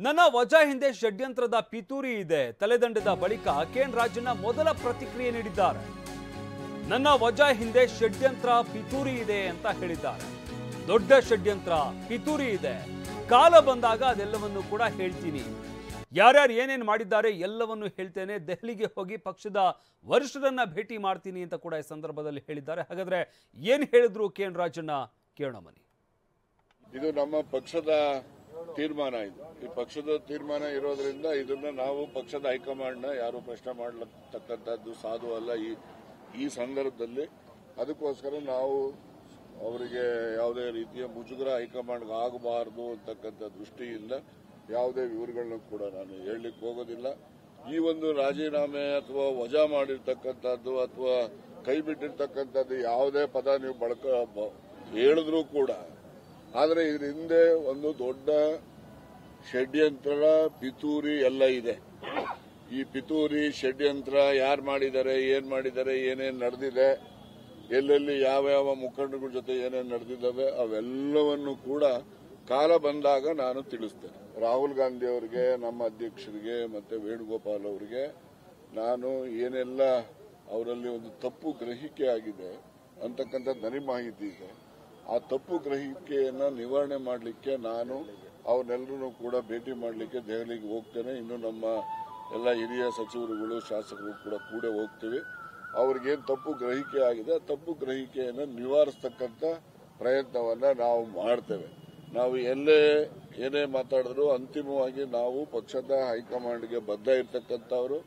ನನ್ನ ವಜಾ ಹಿಂದೆ ಷಡ್ಯಂತ್ರದ ಪಿತೂರಿ ಇದೆ. ತಲೆದಂಡದ ಬಳಿಕ ಕೆಎನ್ ರಾಜಣ್ಣ ಮೊದಲ ಪ್ರತಿಕ್ರಿಯೆ ನೀಡಿದ್ದಾರೆ. ನನ್ನ ವಜಾ ಹಿಂದೆ ಷಡ್ಯಂತ್ರ ಪಿತೂರಿ ಇದೆ ಅಂತ ಹೇಳಿದ್ದಾರೆ. ದೊಡ್ಡ ಷಡ್ಯಂತ್ರ ಪಿತೂರಿ ಇದೆ. ಕಾಲ ಬಂದಾಗ ಅದೆಲ್ಲವನ್ನು ಕೂಡ ಹೇಳ್ತೀನಿ. ಯಾರ್ಯಾರು ಏನೇನು ಮಾಡಿದ್ದಾರೆ ಎಲ್ಲವನ್ನು ಹೇಳ್ತೇನೆ. ದೆಹಲಿಗೆ ಹೋಗಿ ಪಕ್ಷದ ವರಿಷ್ಠರನ್ನ ಭೇಟಿ ಮಾಡ್ತೀನಿ ಅಂತ ಕೂಡ ಈ ಸಂದರ್ಭದಲ್ಲಿ ಹೇಳಿದ್ದಾರೆ. ಹಾಗಾದ್ರೆ ಏನು ಹೇಳಿದ್ರು ಕೆಎನ್ ರಾಜಣ್ಣ ಕೇಳೋಣ ಬನ್ನಿ. ಇದು ನಮ್ಮ ಪಕ್ಷದ ತೀರ್ಮಾನ. ಈ ಪಕ್ಷದ ತೀರ್ಮಾನ ಇರೋದ್ರಿಂದ ಇದನ್ನ ನಾವು ಪಕ್ಷದ ಹೈಕಮಾಂಡ್ನ ಯಾರು ಪ್ರಶ್ನೆ ಮಾಡತಕ್ಕಂಥದ್ದು ಸಾಧು ಅಲ್ಲ ಈ ಸಂದರ್ಭದಲ್ಲಿ. ಅದಕ್ಕೋಸ್ಕರ ನಾವು ಅವರಿಗೆ ಯಾವುದೇ ರೀತಿಯ ಮುಜುಗರ ಹೈಕಮಾಂಡ್ಗೆ ಆಗಬಾರದು ಅಂತಕ್ಕಂಥ ದೃಷ್ಟಿಯಿಂದ ಯಾವುದೇ ವಿವರಗಳನ್ನು ಕೂಡ ನಾನು ಹೇಳಲಿಕ್ಕೆ ಹೋಗೋದಿಲ್ಲ. ಈ ಒಂದು ರಾಜೀನಾಮೆ ಅಥವಾ ವಜಾ ಮಾಡಿರ್ತಕ್ಕಂಥದ್ದು ಅಥವಾ ಕೈ ಬಿಟ್ಟಿರ್ತಕ್ಕಂಥದ್ದು ಯಾವುದೇ ಪದ ನೀವು ಹೇಳಿದ್ರೂ ಕೂಡ, ಆದರೆ ಇದ್ರ ಹಿಂದೆ ಒಂದು ದೊಡ್ಡ ಷಡ್ಯಂತ್ರ ಪಿತೂರಿ ಎಲ್ಲ ಇದೆ. ಈ ಪಿತೂರಿ ಷಡ್ಯಂತ್ರ ಯಾರು ಮಾಡಿದ್ದಾರೆ, ಏನೇನು ನಡೆದಿದೆ, ಎಲ್ಲೆಲ್ಲಿ ಯಾವ ಮುಖಂಡಗಳ ಜೊತೆ ಏನೇನು ನಡೆದಿದ್ದಾವೆ ಅವೆಲ್ಲವನ್ನು ಕೂಡ ಕಾಲ ಬಂದಾಗ ನಾನು ತಿಳಿಸ್ತೇನೆ. ರಾಹುಲ್ ಗಾಂಧಿ ಅವರಿಗೆ, ನಮ್ಮ ಅಧ್ಯಕ್ಷರಿಗೆ ಮತ್ತೆ ವೇಣುಗೋಪಾಲ್ ಅವರಿಗೆ ನಾನು ಏನೆಲ್ಲ ಅವರಲ್ಲಿ ಒಂದು ತಪ್ಪು ಗ್ರಹಿಕೆ ಆಗಿದೆ ಅಂತಕ್ಕಂಥ ನನಗೆ ಮಾಹಿತಿ ಇದೆ. ಆ ತಪ್ಪು ಗ್ರಹಿಕೆಯನ್ನ ನಿವಾರಣೆ ಮಾಡಲಿಕ್ಕೆ ನಾನು ಅವನ್ನೆಲ್ಲರೂ ಕೂಡ ಭೇಟಿ ಮಾಡಲಿಕ್ಕೆ ದೆಹಲಿಗೆ ಹೋಗ್ತೇನೆ. ಇನ್ನು ನಮ್ಮ ಎಲ್ಲ ಹಿರಿಯ ಸಚಿವರುಗಳು, ಶಾಸಕರು ಕೂಡ ಹೋಗ್ತೀವಿ. ಅವ್ರಿಗೇನು ತಪ್ಪು ಗ್ರಹಿಕೆ ಆಗಿದೆ ಆ ತಪ್ಪು ಗ್ರಹಿಕೆಯನ್ನು ನಿವಾರಿಸತಕ್ಕಂಥ ಪ್ರಯತ್ನವನ್ನ ನಾವು ಮಾಡ್ತೇವೆ. ನಾವು ಏನೇ ಮಾತಾಡಿದ್ರು ಅಂತಿಮವಾಗಿ ನಾವು ಪಕ್ಷದ ಹೈಕಮಾಂಡ್ಗೆ ಬದ್ಧ ಇರ್ತಕ್ಕಂಥವ್ರು.